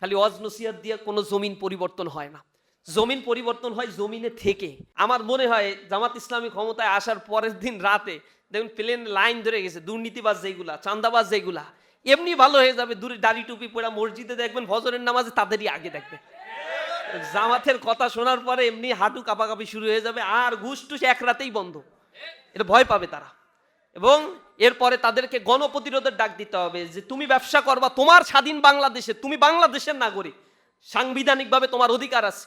খালি ওয়াজ নসিহত দিয়ে কোনো জমিন পরিবর্তন হয় না। জমিন পরিবর্তন হয় জমিনে থেকে। আমার মনে হয় জামাত ইসলামী ক্ষমতায় আসার পরের দিন রাতে দেখুন প্লেন লাইন ধরে গেছে, দুর্নীতিবাজ যেগুলা, চাঁদাবাজ যেগুলা, এমনি ভালো হয়ে যাবে। দূরে দাড়ি টুপি পড়া মসজিদে দেখবেন ফজরের নামাজে তাদেরই আগে দেখবে। জামাতের কথা শোনার পরে এমনি হাঁটু কাঁপাকাঁপি শুরু হয়ে যাবে, আর ঘুষ টুস এক রাতেই বন্ধ। এটা ভয় পাবে তারা। এবং এরপরে তাদেরকে গণপ্রতিরোধের ডাক দিতে হবে যে তুমি ব্যবসা করবা তোমার স্বাধীন বাংলাদেশে, তুমি বাংলাদেশের নাগরিক, সাংবিধানিকভাবে তোমার অধিকার আছে,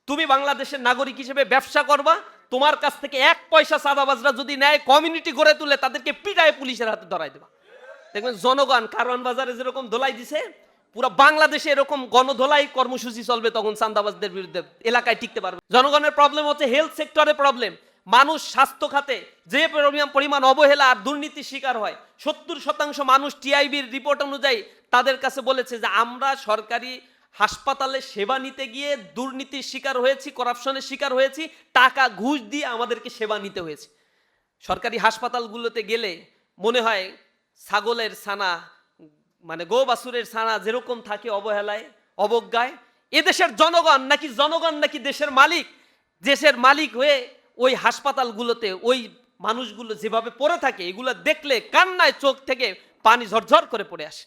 তুমি বাংলাদেশের নাগরিক হিসেবে ব্যবসা করবা। তোমার কাছ থেকে 1 পয়সা চাঁদাবাজরা যদি নেয়, কমিউনিটি গড়ে তুলে তাদেরকে পিটায় পুলিশের হাতে ধরাই দেবা। দেখবেন জনগণ কারওয়ান বাজারে যেরকম ধোলাই দিছে, পুরো বাংলাদেশে এরকম গণধোলাই কর্মসূচি চলবে, তখন চাঁদাবাজদের বিরুদ্ধে এলাকায় টিকতে পারবে। জনগণের প্রবলেম হচ্ছে হেলথ সেক্টরে প্রবলেম। মানুষ স্বাস্থ্য খাতে যে পরিমাণ অবহেলা আর দুর্নীতির শিকার হয়, 70% মানুষ টিআইবির রিপোর্ট অনুযায়ী তাদের কাছে বলেছে যে আমরা সরকারি হাসপাতালে সেবা নিতে গিয়ে দুর্নীতির শিকার হয়েছি, করাপশনের শিকার হয়েছি, টাকা ঘুষ দিয়ে আমাদেরকে সেবা নিতে হয়েছে। সরকারি হাসপাতালগুলোতে গেলে মনে হয় ছাগলের ছানা, মানে গো বাছুরের ছানা যেরকম থাকে অবহেলায় অবজ্ঞায়, এদেশের জনগণ নাকি দেশের মালিক। দেশের মালিক হয়ে ওই হাসপাতালগুলোতে ওই মানুষগুলো যেভাবে পড়ে থাকে, এগুলো দেখলে কান্নায় চোখ থেকে পানি ঝরঝর করে পড়ে আসে।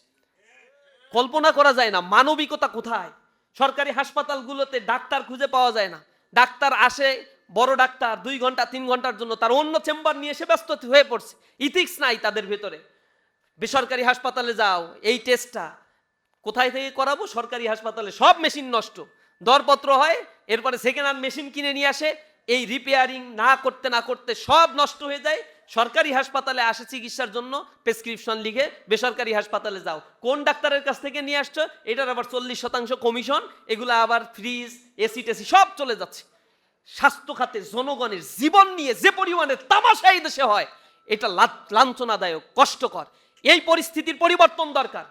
কল্পনা করা যায় না মানবিকতা কোথায়। সরকারি হাসপাতালগুলোতে ডাক্তার খুঁজে পাওয়া যায় না। ডাক্তার আসে, বড় ডাক্তার 2 ঘন্টা 3 ঘন্টার জন্য তার অন্য চেম্বার নিয়ে এসে ব্যস্ত হয়ে পড়ছে। ইথিক্স নাই তাদের ভেতরে। বেসরকারি হাসপাতালে যাও, এই টেস্টটা কোথায় থেকে করাবো? সরকারি হাসপাতালে সব মেশিন নষ্ট, দরপত্র হয়, এরপরে সেকেন্ড হ্যান্ড মেশিন কিনে নিয়ে আসে, এই রিপেয়ারিং না করতে সব নষ্ট হয়ে যায়। সরকারি হাসপাতালে আসে চিকিৎসার জন্য, প্রেসক্রিপশন লিখে বেসরকারি হাসপাতালে যাও, কোন ডাক্তারের কাছ থেকে নিয়ে আসছো, এটার আবার 40% কমিশন, এগুলো আবার ফ্রিজ, এসি টেসি সব চলে যাচ্ছে। স্বাস্থ্য খাতে জনগণের জীবন নিয়ে যে পরিমাণে তামাশা এই দেশে হয়, এটা লাঞ্ছনাদায়ক, কষ্টকর। এই পরিস্থিতির পরিবর্তন দরকার।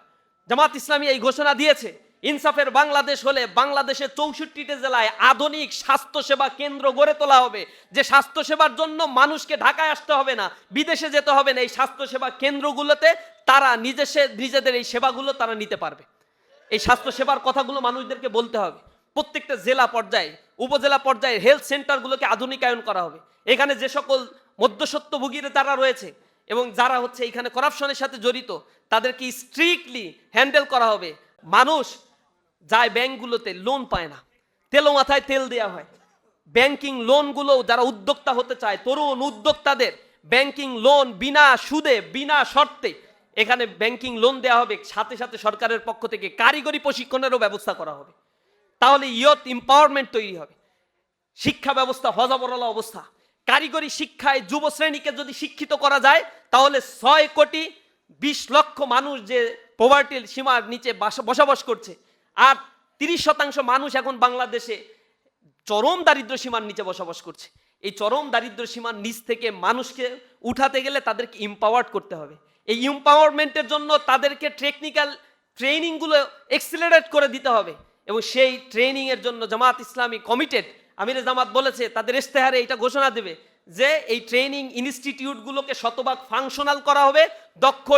জামাত ইসলামী এই ঘোষণা দিয়েছে, ইনসাফের বাংলাদেশ হলে বাংলাদেশের 64টি জেলায় আধুনিক স্বাস্থ্যসেবা কেন্দ্র গড়ে তোলা হবে। যে স্বাস্থ্যসেবার জন্য মানুষকে ঢাকায় আসতে হবে না, বিদেশে যেতে হবে না, এই স্বাস্থ্যসেবা কেন্দ্রগুলোতে তারা নিজেদের এই সেবাগুলো তারা নিতে পারবে। এই স্বাস্থ্যসেবার কথাগুলো মানুষদেরকে বলতে হবে। প্রত্যেকটা জেলা পর্যায়ে, উপজেলা পর্যায়ে হেলথ সেন্টারগুলোকে আধুনিকায়ন করা হবে। এখানে যে সকল মধ্যস্বত্বভোগীরা যারা রয়েছে এবং যারা হচ্ছে এখানে করাপশনের সাথে জড়িত, তাদেরকে স্ট্রিক্টলি হ্যান্ডেল করা হবে। মানুষ যায় ব্যাংকগুলোতে, লোন পায় না, তেলো মাথায় তেল দেওয়া হয়। ব্যাংকিং লোনগুলো যারা উদ্যোক্তা হতে চায়, তরুণ উদ্যোক্তাদের ব্যাংকিং লোন বিনা সুদে বিনা শর্তে এখানে ব্যাংকিং লোন দেওয়া হবে। সাথে সাথে সরকারের পক্ষ থেকে কারিগরি প্রশিক্ষণেরও ব্যবস্থা করা হবে। তাহলে ইয়ত এম্পাওয়ারমেন্ট তৈরি হবে। শিক্ষা ব্যবস্থা হযবরল অবস্থা। কারিগরি শিক্ষায় যুব শ্রেণীকে যদি শিক্ষিত করা যায়, তাহলে 6,20,00,000 মানুষ যে পভার্টির সীমার নিচে বসবাস করছে, আর 30% মানুষ এখন বাংলাদেশে চরম দারিদ্র সীমার নিচে বসবাস করছে। এই চরম দারিদ্র সীমার নিচ থেকে মানুষকে উঠাতে গেলে তাদেরকে এম্পাওয়ার্ড করতে হবে। এই এম্পাওয়ারমেন্টের জন্য তাদেরকে টেকনিক্যাল ট্রেনিংগুলো এক্সিলারেট করে দিতে হবে, এবং সেই ট্রেনিংয়ের জন্য জামাত ইসলামী কমিটেড। আমিরে জামাত বলেছে তাদের ইশতেহারে এটা ঘোষণা দেবে যে এই ট্রেনিং ইনস্টিটিউটগুলোকে শতভাগ ফাংশনাল করা হবে, দক্ষ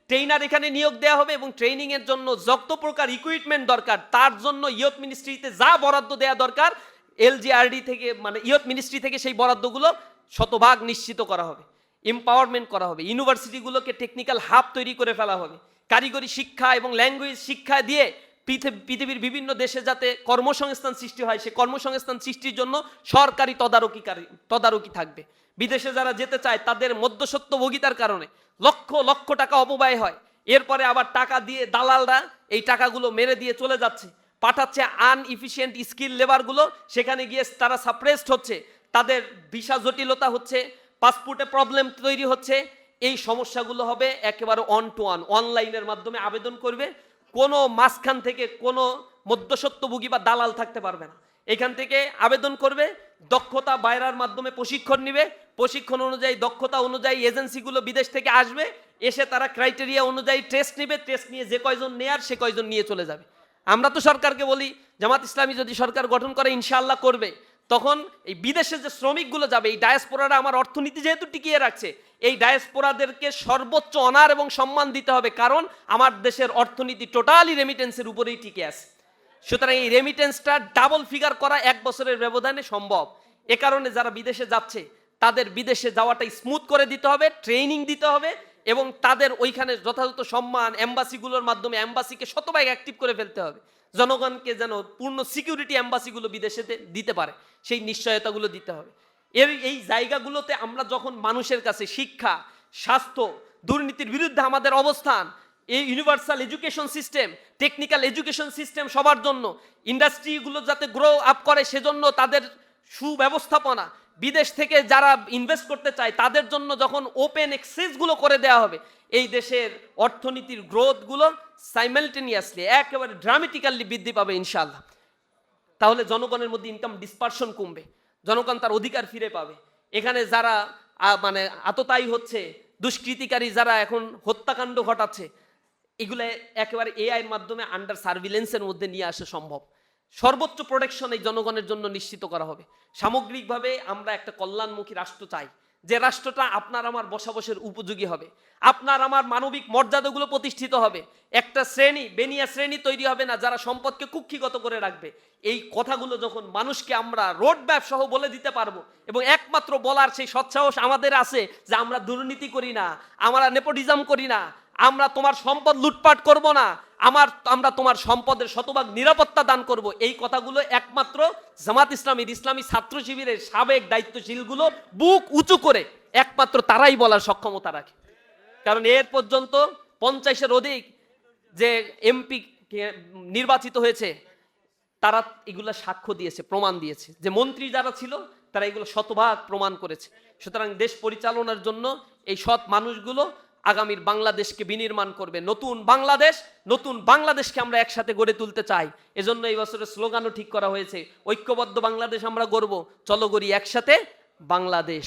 ট্রেনার এখানে নিয়োগ দেওয়া হবে, এবং ট্রেনিংয়ের জন্য যত প্রকার ইকুইপমেন্ট দরকার তার জন্য ইয়ত মিনিস্ট্রিতে যা বরাদ্দ দেওয়া দরকার, এলজিআরডি থেকে মানে ইয়ত মিনিস্ট্রি থেকে সেই বরাদ্দগুলো শতভাগ নিশ্চিত করা হবে, এম্পাওয়ারমেন্ট করা হবে। ইউনিভার্সিটিগুলোকে টেকনিক্যাল হাব তৈরি করে ফেলা হবে। কারিগরি শিক্ষা এবং ল্যাঙ্গুয়েজ শিক্ষা দিয়ে পৃথিবীর বিভিন্ন দেশে যাতে কর্মসংস্থান সৃষ্টি হয়, সে কর্মসংস্থান সৃষ্টির জন্য সরকারি তদারকি থাকবে। বিদেশে যারা যেতে চায় তাদের মধ্যস্বত্বভোগিতার কারণে লক্ষ লক্ষ টাকা অপব্যয় হয়। এরপরে আবার টাকা দিয়ে দালালরা এই টাকাগুলো মেরে দিয়ে চলে যাচ্ছে, পাঠাচ্ছে আনইফিশিয়েন্ট স্কিল লেবারগুলো, সেখানে গিয়ে তারা সাপ্রেসড হচ্ছে, তাদের ভিসা জটিলতা হচ্ছে, পাসপোর্টে প্রবলেম তৈরি হচ্ছে। এই সমস্যাগুলো হবে একেবারে অন টু ওয়ান, অনলাইনের মাধ্যমে আবেদন করবে। কোনো মাঝখান থেকে কোনো মধ্যস্বত্বভোগী বা দালাল থাকতে পারবে না। এখান থেকে আবেদন করবে, দক্ষতা বাইরার মাধ্যমে প্রশিক্ষণ নিবে, প্রশিক্ষণ অনুযায়ী দক্ষতা অনুযায়ী এজেন্সিগুলো বিদেশ থেকে আসবে, এসে তারা ক্রাইটেরিয়া অনুযায়ী টেস্ট নেবে, টেস্ট নিয়ে যে কয়জন নেয়ার সে কয়জন নিয়ে চলে যাবে। আমরা তো সরকারকে বলি, জামাত ইসলামী যদি সরকার গঠন করে ইনশাআল্লাহ করবে, তখন এই বিদেশে যে শ্রমিকগুলো যাবে, এই ডায়াসপোরারা আমার অর্থনীতি যেহেতু টিকিয়ে রাখছে, এই ডায়াসপোরাদেরকে সর্বোচ্চ অনার এবং সম্মান দিতে হবে, কারণ আমার দেশের অর্থনীতি টোটালি রেমিটেন্সের উপরেই টিকে আছে। সুতরাং এই রেমিটেন্সটা ডাবল ফিগার করা 1 বছরের ব্যবধানে সম্ভব। এ কারণে যারা বিদেশে যাচ্ছে তাদের বিদেশে যাওয়াটাই স্মুথ করে দিতে হবে, ট্রেনিং দিতে হবে, এবং তাদের ওইখানে যথাযথ সম্মান এম্বাসিগুলোর মাধ্যমে এম্বাসিকে শতভাগ অ্যাক্টিভ করে ফেলতে হবে, জনগণকে যেন পূর্ণ সিকিউরিটি এম্বাসিগুলো বিদেশে দিতে পারে, সেই নিশ্চয়তাগুলো দিতে হবে। এই জায়গাগুলোতে আমরা যখন মানুষের কাছে শিক্ষা, স্বাস্থ্য, দুর্নীতির বিরুদ্ধে আমাদের অবস্থান, এই universal education system, technical education system সবার জন্য, ইন্ডাস্ট্রিগুলো যাতে গ্রো আপ করে সেজন্য তাদের সুব্যবস্থাপনা, বিদেশ থেকে যারা ইনভেস্ট করতে চায় তাদের জন্য যখন ওপেন অ্যাক্সেসগুলো করে দেওয়া হবে, এই দেশের অর্থনীতির গ্রোথগুলো সাইমালটেনিয়াসলি একেবারে ড্রামেটিক্যালি বৃদ্ধি পাবে ইনশাআল্লাহ। তাহলে জনগণের মধ্যে ইনকাম ডিসপারশন কমবে, জনগণ তার অধিকার ফিরে পাবে। এখানে যারা মানে আততায়ী হচ্ছে, দুষ্কৃতিকারী যারা এখন হত্যাকাণ্ড ঘটাচ্ছে, এগুলো একেবারে এআইয়ের মাধ্যমে আন্ডার সার্ভিলেন্সের মধ্যে নিয়ে আসা সম্ভব। সর্বোচ্চ প্রোটেকশন এই জনগণের জন্য নিশ্চিত করা হবে। সামগ্রিকভাবে আমরা একটা কল্যাণমুখী রাষ্ট্র চাই, যে রাষ্ট্রটা আপনার আমার বসবাসের উপযোগী হবে, আপনার আমার মানবিক মর্যাদাগুলো প্রতিষ্ঠিত হবে, একটা শ্রেণী বেনিয়া শ্রেণী তৈরি হবে না যারা সম্পদকে কুক্ষিগত করে রাখবে। এই কথাগুলো যখন মানুষকে আমরা রোড ম্যাপ সহ বলে দিতে পারবো, এবং একমাত্র বলার সেই সৎসাহস আমাদের আছে যে আমরা দুর্নীতি করি না, আমরা নেপোটিজম করি না, আমরা তোমার সম্পদ লুটপাট করব না, আমরা তোমার সম্পদের শতভাগ নিরাপত্তা দান করব, এই কথাগুলো একমাত্র জামাত ইসলামীর ইসলামী ছাত্র শিবিরের সাবেক দায়িত্বশীলগুলো বুক উঁচু করে একমাত্র তারাই বলার সক্ষমতা রাখে। কারণ এর পর্যন্ত 50-এর অধিক যে এমপি নির্বাচিত হয়েছে, তারা এগুলা সাক্ষ্য দিয়েছে, প্রমাণ দিয়েছে, যে মন্ত্রী যারা ছিল তারা এগুলো শতভাগ প্রমাণ করেছে। সুতরাং দেশ পরিচালনার জন্য এই সৎ মানুষগুলো আগামীর বাংলাদেশকে বিনির্মাণ করবে। নতুন বাংলাদেশকে আমরা একসাথে গড়ে তুলতে চাই। এজন্য এই বছরের স্লোগানও ঠিক করা হয়েছে, ঐক্যবদ্ধ বাংলাদেশ আমরা গড়ব, চলো গড়ি একসাথে বাংলাদেশ।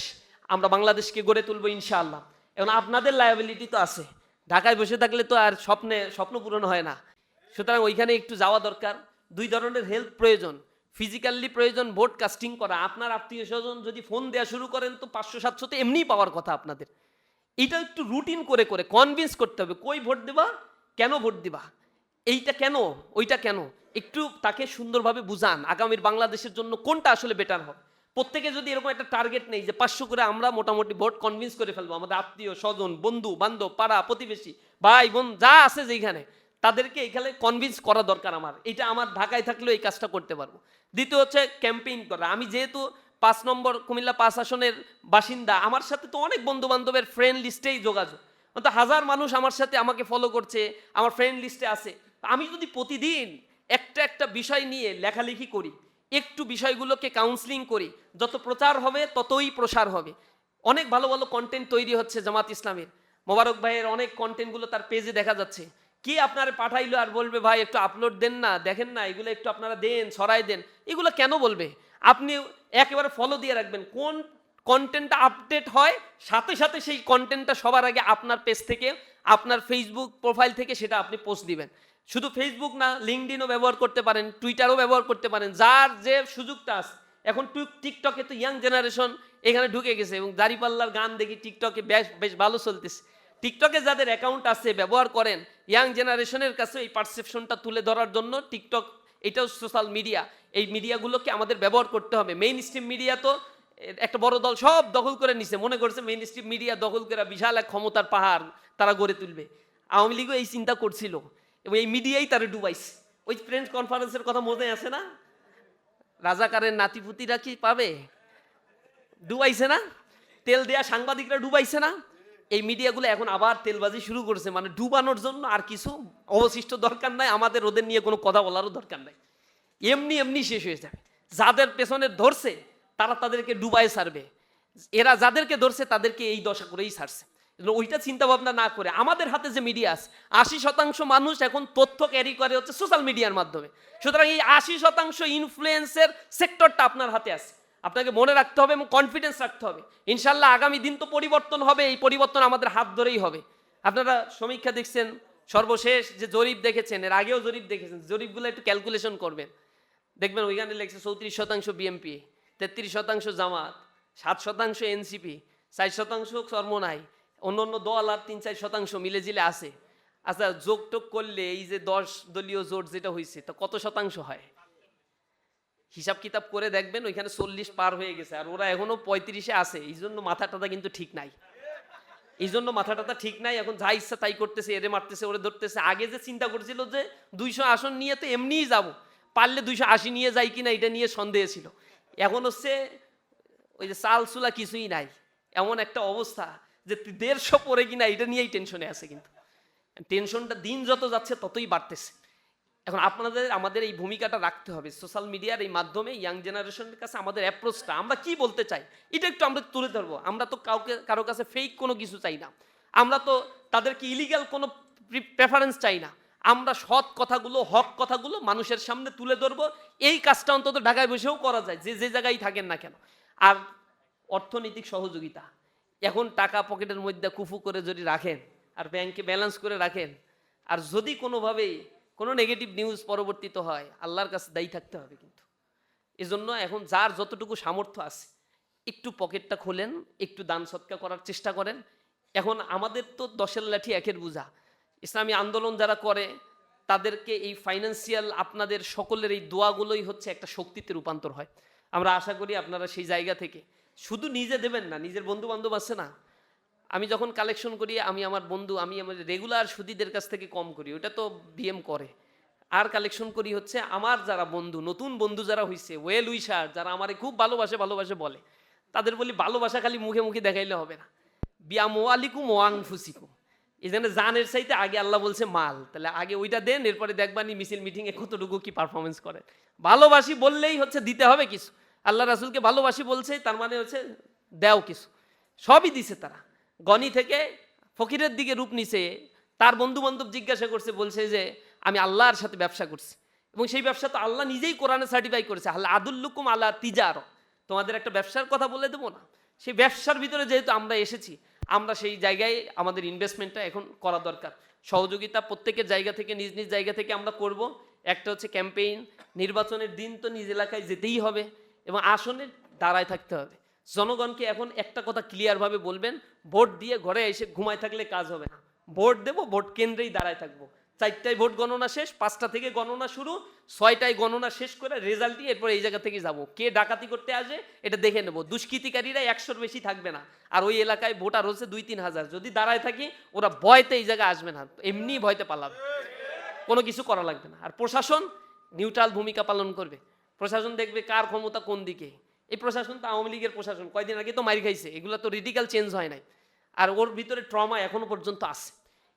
আমরা বাংলাদেশকে গড়ে তুলবো ইনশাআল্লাহ। এখন আপনাদের লায়াবিলিটি তো আছে, ঢাকায় বসে থাকলে তো আর স্বপ্ন পূরণ হয় না। সুতরাং ওইখানে একটু যাওয়া দরকার। 2 ধরনের হেল্প প্রয়োজন, ফিজিক্যালি প্রয়োজন ভোট কাস্টিং করা। আপনার আত্মীয় স্বজন যদি ফোন দেওয়া শুরু করেন তো 500-700 তো এমনিই পাওয়ার কথা আপনাদের। এটা একটু রুটিন করে কনভিন্স করতে হবে, কই ভোট দেবা, কেন ভোট দিবা, এইটা কেন, ওইটা কেন, একটু তাকে সুন্দরভাবে বুঝান আগামীর বাংলাদেশের জন্য কোনটা আসলে বেটার হবে। প্রত্যেকে যদি এরকম একটা টার্গেট নেই যে 500 করে আমরা মোটামুটি ভোট কনভিন্স করে ফেলবো, আমাদের আত্মীয় স্বজন, বন্ধু বান্ধব, পাড়া প্রতিবেশী, ভাই বোন যা আছে যেখানে, তাদেরকে এখানে কনভিন্স করা দরকার আমার। এটা আমার ঢাকায় থাকলেও এই কাজটা করতে পারবো। দ্বিতীয় হচ্ছে ক্যাম্পেইন করা। আমি যেহেতু 5 নম্বর কুমিল্লা 5 আসনের বাসিন্দা, আমার সাথে তো অনেক বন্ধু বান্ধবের ফ্রেন্ড লিস্টেই যোগাযোগ, অন্তত 1000 মানুষ আমার সাথে আমাকে ফলো করছে, আমার ফ্রেন্ড লিস্টে আছে। আমি যদি প্রতিদিন একটা বিষয় নিয়ে লেখালেখি করি, একটু বিষয়গুলোকে কাউন্সিলিং করি, যত প্রচার হবে ততই প্রসার হবে। অনেক ভালো ভালো কন্টেন্ট তৈরি হচ্ছে জামাত ইসলামের। মোবারক ভাইয়ের অনেক কন্টেন্টগুলো তার পেজে দেখা যাচ্ছে। কি আপনারা পাঠাইলো আর বলবে ভাই একটু আপলোড দেন না, দেখেন না, এগুলো একটু আপনারা দেন, ছড়াই দেন, এগুলো কেন বলবে? আপনি একেবারে ফলো দিয়ে রাখবেন, কোন কন্টেন্টটা আপডেট হয় সাথে সাথে সেই কন্টেন্টটা সবার আগে আপনার পেজ থেকে, আপনার ফেসবুক প্রোফাইল থেকে সেটা আপনি পোস্ট দিবেন। শুধু ফেসবুক না, লিঙ্কডইনও ব্যবহার করতে পারেন, টুইটারও ব্যবহার করতে পারেন, যার যে সুযোগটা আছে। এখন টিকটকে তো ইয়াং জেনারেশন এখানে ঢুকে গেছে, এবং দাড়িপাল্লার গান দেখি টিকটকে বেশ ভালো চলতেছে। টিকটকে যাদের অ্যাকাউন্ট আছে, ব্যবহার করেন, ইয়াং জেনারেশনের কাছে এই পারসেপশনটা তুলে ধরার জন্য টিকটক, এটাও সোশ্যাল মিডিয়া, এই মিডিয়াগুলোকে আমাদের ব্যবহার করতে হবে। মেইন স্ট্রিম মিডিয়া তো একটা বড় দল সব দখল করে নিছে, মনে করছে মেইন স্ট্রিম মিডিয়া দখল করে বিশাল এক ক্ষমতার পাহাড় তারা গড়ে তুলবে। আওয়ামী লীগও এই চিন্তা করছিল, এবং এই মিডিয়াই তারা ডুবাইছে। ওই প্রেস কনফারেন্সের কথা মনে আছে না? রাজাকারের নাতিপুতিরা কি পাবে, ডুবাইছে না? তেল দেয়া সাংবাদিকরা ডুবাইছে না? এই মিডিয়াগুলো এখন আবার তেলবাজি শুরু করেছে, মানে ডুবানোর জন্য। আর কিছু অবশিষ্ট দরকার নাই, আমাদের ওদের নিয়ে কোনো কথা বলারও দরকার নাই, এমনি শেষ হয়ে যাবে। যাদের পেছনে ধরছে তারা তাদেরকে ডুবাই ছাড়বে, এরা যাদেরকে ধরছে তাদেরকে এই দশা করেই ছাড়ছে। ওইটা চিন্তা ভাবনা না করে আমাদের হাতে যে মিডিয়া আছে, 80% মানুষ এখন তথ্য ক্যারি করে হচ্ছে সোশ্যাল মিডিয়ার মাধ্যমে। সুতরাং এই 80% ইনফ্লুয়েন্সের সেক্টরটা আপনার হাতে আছে, আপনাকে মনে রাখতে হবে এবং কনফিডেন্স রাখতে হবে। ইনশাল্লাহ আগামী দিন তো পরিবর্তন হবে, এই পরিবর্তন আমাদের হাত ধরেই হবে। আপনারা সমীক্ষা দেখছেন, সর্বশেষ যে জরিপ দেখেছেন, এর আগেও জরিপ দেখেছেন, জরিপগুলো একটু ক্যালকুলেশন করবেন, দেখবেন ওইখানে লেগেছে 34% বিএনপি, 33% জামাত, 7% এনসিপি, 4% চরমোনাই, অন্য দল আর 3-4% মিলে জিলে আছে। আচ্ছা, যোগ টোগ করলে এই যে 10 দলীয় জোট যেটা হয়েছে তা কত শতাংশ হয়? হিসাব কিতাব করে দেখবেন ওইখানে 40 পার হয়ে গেছে, আর ওরা এখনো 35-এ আছে। এই জন্য মাথাটা কিন্তু ঠিক নাই, ঠিক নাই। এখন যা ইচ্ছা তাই করতেছে, এরে মারতেছে, ওরে ধরতেছে। আগে যে চিন্তা করছিল যে 200 আসন নিয়ে তো এমনিই যাব, পারলে 280 নিয়ে যাই কিনা এটা নিয়ে সন্দেহ ছিল। এখন হচ্ছে ওই যে চাল চুলা কিছুই নাই, এমন একটা অবস্থা যে 150 পরে কিনা এটা নিয়েই টেনশনে আছে। কিন্তু টেনশনটা দিন যত যাচ্ছে ততই বাড়তেছে। এখন আমাদের এই ভূমিকাটা রাখতে হবে। সোশ্যাল মিডিয়ার এই মাধ্যমে ইয়াং জেনারেশনের কাছে আমাদের অ্যাপ্রোচটা, আমরা কি বলতে চাই এটা একটু আমরা তুলে ধরবো। আমরা তো কারো কাছে ফেক কোনো কিছু চাই না, আমরা তো তাদেরকে ইলিগাল কোনো প্রেফারেন্স চাই না। আমরা সৎ কথাগুলো, হক কথাগুলো মানুষের সামনে তুলে ধরবো। এই কাজটা অন্তত ঢাকায় বসেও করা যায়, যে জায়গায় থাকেন না কেন। আর অর্থনৈতিক সহযোগিতা, এখন টাকা পকেটের মধ্যে কুফু করে যদি রাখেন আর ব্যাংকে ব্যালেন্স করে রাখেন, আর যদি কোনোভাবেই কোনো নেগেটিভ নিউজ পরবর্তীত হয়, আল্লাহর কাছে দায়ী থাকতে হবে। কিন্তু এজন্য এখন যার যতটুকু সামর্থ্য আছে একটু পকেটটা খোলেন, একটু দান সৎকার করার চেষ্টা করেন। এখন আমাদের তো 10-এর লাঠি 1-এর বোঝা। ইসলামী আন্দোলন যারা করে তাদেরকে এই ফাইন্যান্সিয়াল আপনাদের সকলের এই দোয়াগুলোই হচ্ছে একটা শক্তিতে রূপান্তর হয়। আমরা আশা করি আপনারা সেই জায়গা থেকে শুধু নিজে দেবেন না, নিজের বন্ধু বান্ধব আছে না। আমি যখন কালেকশন করি, আমি আমার রেগুলার সুদীদের কাছ থেকে কম করি, ওটা তো বিএম করে। আর কালেকশন করি হচ্ছে আমার যারা বন্ধু, নতুন বন্ধু যারা হয়েছে, ওয়েল উইশার, যারা আমারে খুব ভালোবাসে বলে, তাদের বলি ভালোবাসা খালি মুখে মুখে দেখাইলে হবে না, বিয়ামওয়ালিকুম ওয়াংফুসিকুম। এই জন্য জানের চাইতে আগে আল্লাহ বলছে মাল, তাহলে আগে ওইটা দেন, এরপরে দেখবানি মিছিল মিটিংয়ে কতটুকু কি পারফরমেন্স করে। ভালোবাসি বললেই হচ্ছে দিতে হবে কিছু। আল্লাহ রাসূলকে ভালোবাসি বলছে, তার মানে হচ্ছে দেও কিছু। সবই দিছে তারা, গনি থেকে ফকিরের দিকে রূপ নিছে। তার বন্ধু বান্ধব জিজ্ঞাসা করছে, বলছে যে আমি আল্লাহর সাথে ব্যবসা করছি, এবং সেই ব্যবসা তো আল্লাহ নিজেই কোরআনে সার্টিফাই করেছে, আল্লাহ আদুল্লুকুম আল্লাহ তিজার, তোমাদের একটা ব্যবসার কথা বলে দেবো না। সেই ব্যবসার ভিতরে যেহেতু আমরা এসেছি, আমরা সেই জায়গায় আমাদের ইনভেস্টমেন্টটা এখন করা দরকার। সহযোগিতা প্রত্যেকের জায়গা থেকে, নিজ নিজ জায়গা থেকে আমরা করব। একটা হচ্ছে ক্যাম্পেইন, নির্বাচনের দিন তো নিজ এলাকায় যেতেই হবে এবং আসনে দাঁড়ায় থাকতে হবে। জনগণকে এখন একটা কথা ক্লিয়ারভাবে বলবেন, ভোট দিয়ে ঘরে এসে ঘুমায় থাকলে কাজ হবে না। ভোট দেব, ভোট কেন্দ্রেই দাঁড়ায় থাকবো। 4টায় ভোট গণনা শেষ, 5টা থেকে গণনা শুরু, 6টায় গণনা শেষ করে রেজাল্ট দিয়ে এরপর এই জায়গা থেকে যাব। কে ডাকাতি করতে আসে এটা দেখে নেব। দুষ্কৃতিকারীরা 100-র বেশি থাকবে না, আর ওই এলাকায় ভোটার হচ্ছে 2-3 হাজার। যদি দাঁড়ায় থাকি, ওরা ভয়তে এই জায়গায় আসবে না, এমনি ভয়তে পালাবে, কোনো কিছু করা লাগবে না। আর প্রশাসন নিউট্রাল ভূমিকা পালন করবে। প্রশাসন দেখবে কার ক্ষমতা কোন দিকে। এই প্রশাসন তো আওয়ামী লীগের প্রশাসন, কয়দিন আগে তো মারি খাইছে, এগুলো তো রেডিক্যাল চেঞ্জ হয় নাই। আর ওর ভিতরে ট্রমা এখনো পর্যন্ত আছে।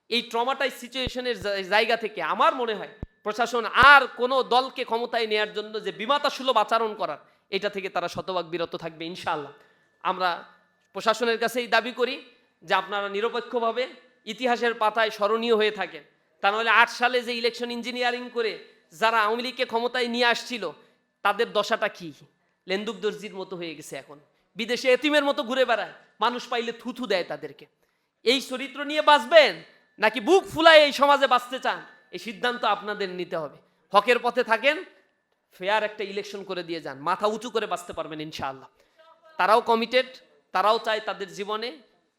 এই ট্রমাটাই সিচুয়েশনের জায়গা থেকে আমার মনে হয় প্রশাসন আর কোনো দলকে ক্ষমতায় নেওয়ার জন্য যে বিমাতা সুলভ আচরণ করার, এটা থেকে তারা শতভাগ বিরত থাকবে ইনশাআল্লাহ। আমরা প্রশাসনের কাছেই দাবি করি যে আপনারা নিরপেক্ষভাবে ইতিহাসের পাতায় স্মরণীয় হয়ে থাকেন। তা নাহলে 8 সালে যে ইলেকশন ইঞ্জিনিয়ারিং করে যারা আওয়ামী লীগকে ক্ষমতায় নিয়ে আসছিল, তাদের দশাটা কি? লেন্দুক দর্জির মতো হয়ে গেছে। এখন বিদেশে এতিমের মতো ঘুরে বেড়ায়, মানুষ পাইলে থুথু দেয় তাদেরকে। এই চরিত্র নিয়ে বাঁচবেন নাকি বুক ফুলায় এই সমাজে বাঁচতে চান, এই সিদ্ধান্ত আপনাদের নিতে হবে। হকের পথে থাকেন, ফেয়ার একটা ইলেকশন করে দিয়ে যান, মাথা উঁচু করে বাঁচতে পারবেন ইনশাআল্লাহ। তারাও কমিটেড, তারাও চায় তাদের জীবনে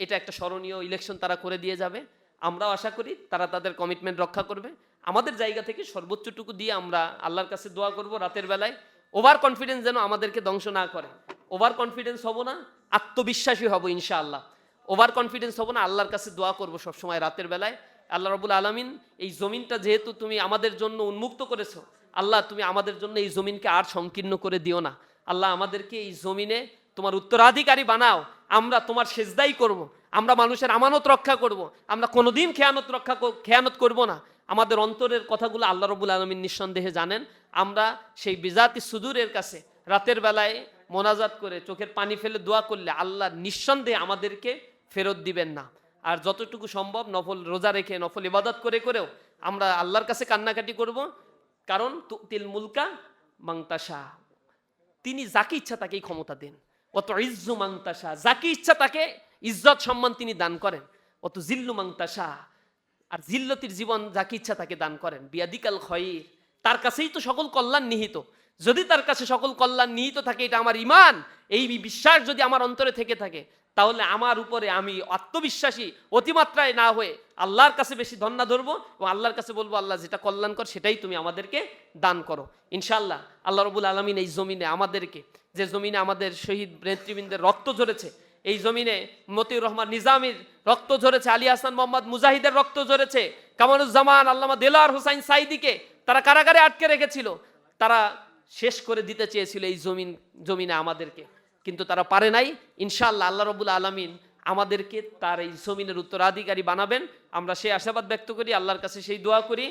এটা একটা স্মরণীয় ইলেকশন তারা করে দিয়ে যাবে। আমরাও আশা করি তারা তাদের কমিটমেন্ট রক্ষা করবে। আমাদের জায়গা থেকে সর্বোচ্চটুকু দিয়ে আমরা আল্লাহর কাছে দোয়া করব রাতের বেলায়, ওভার কনফিডেন্স যেন আমাদেরকে ধ্বংস না করে। ওভার কনফিডেন্স হব না, আত্মবিশ্বাসী হব ইনশাআল্লাহ। ওভার কনফিডেন্স হব না, আল্লাহর কাছে দোয়া করব সবসময় রাতের বেলায়। আল্লাহ রাব্বুল আলামিন, এই জমিনটা যেহেতু তুমি আমাদের জন্য উন্মুক্ত করেছো, আল্লাহ তুমি আমাদের জন্য এই জমিনকে আর সংকীর্ণ করে দিও না। আল্লাহ আমাদেরকে এই জমিনে তোমার উত্তরাধিকারী বানাও, আমরা তোমার সেজদাই করব, আমরা মানুষের আমানত রক্ষা করব, আমরা কোনোদিন খেয়ানত করব না। আমাদের অন্তরের কথাগুলো আল্লাহ রাব্বুল আলামিন নিঃসন্দেহে জানেন। আমরা সেই বিজাতি সুদূরের কাছে রাতের বেলায় মোনাজাত করে চোখের পানি ফেলে দোয়া করলে আল্লাহ নিঃসন্দেহে আমাদেরকে ফেরত দিবেন না। আর যতটুকু সম্ভব নফল রোজা রেখে, নফল ইবাদত করে করেও আমরা আল্লাহর কাছে কান্নাকাটি করব। কারণ তুতিল মুলকা মাংতাশা, তিনি যাকে ইচ্ছা তাকেই ক্ষমতা দেন। অত ইজ্জু মাংতাশা, যাকে ইচ্ছা তাকে ইজ্জত সম্মান তিনি দান করেন। অত জিল্লু মাংতাশা, আর জিল্লতির জীবন যাকে ইচ্ছা তাকে দান করেন। বিয়াদিকাল খয়র, তার কাছেই তো সকল কল্যাণ নিহিত। যদি তার কাছে সকল কল্যাণ নিহিত থাকে, এটা আমার ঈমান, এই বিশ্বাস যদি আমার অন্তরে থেকে থাকে, তাহলে আমার উপরে আমি আত্মবিশ্বাসী অতিমাত্রায় না হয়ে আল্লাহর কাছে বেশি ধন্যা ধরবো এবং আল্লাহর কাছে বলবো, আল্লাহ যেটা কল্যাণকর সেটাই তুমি আমাদেরকে দান করো। ইনশাআল্লাহ আল্লাহ রাব্বুল আলামিন এই জমিনে আমাদেরকে, যে জমিনে আমাদের শহীদ নেতৃবৃন্দের রক্ত ঝরেছে, এই জমিনে মতিউর রহমান নিজামীর রক্ত ঝরেছে, আলী হাসান মোহাম্মদ মুজাহিদের রক্ত ঝরেছে, কামারুজ্জামান, আল্লামা দেলোয়ার হোসাইন সাইদিকে তারা কারাগারে আটকে রেখেছিল, তারা শেষ করে দিতে চেয়েছিল এই জমিনে আমাদেরকে, কিন্তু তারা পারে নাই। ইনশাআল্লাহ আল্লাহ রাব্বুল আলামিন আমাদেরকে তার এই জমিনের উত্তরাধিকারী বানাবেন, আমরা সেই আশাবাদ ব্যক্ত করি, আল্লাহর কাছে সেই দোয়া করি।